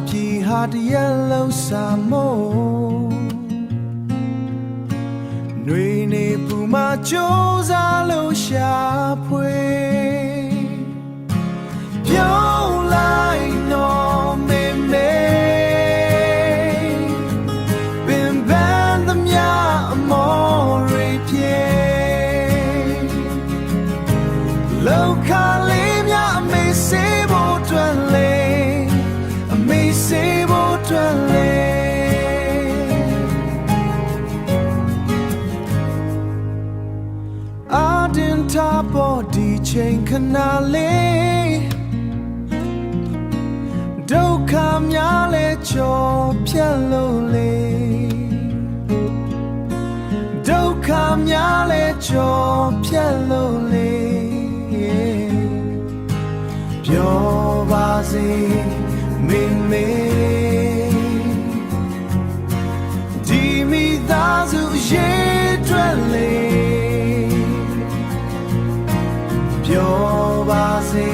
ပြည်ဟာတရက်လုံးစာမို့နှွေနေပူမှာကြိုးစားလို့ရှာဖွေပြောင်းလိုက်တော့မေမေပင်ပန်းသမျှအမော်ရိပြေလောက်ခါလေးများအမေစေဖို့အတွက်လေအမေစေဖို့အတွက်လေအာတင်တာပေါ်ဒီချိန်ခဏလေးဒုက္ခများလဲကြော်ဖြတ်လို့လေဒုက္ခများလဲကြော်ဖြတ်လို့လေပြောပါစေမေမေဒီမိသားစုရဲ့ထွက်လေပြောပါစေ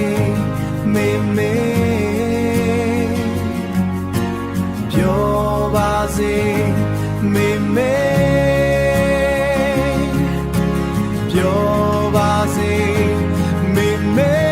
မေမေပြောပါစေမေမေပြောပါစေမေမေ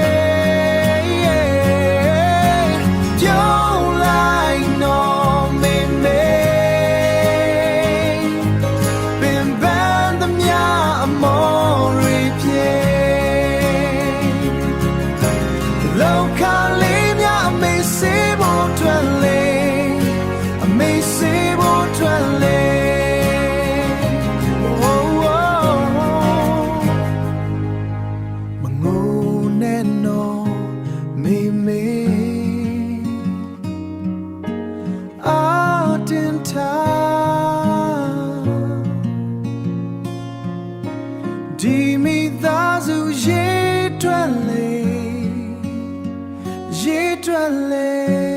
လောက်ခါလေးများအမေစေဖို့အတွက်လေအမေစေဖို့အတွက်လေမငိုနဲ့နော်မေမေအာတင်တာဒီမိသားစုရဲ့အတွက်လေရေထွက်လေ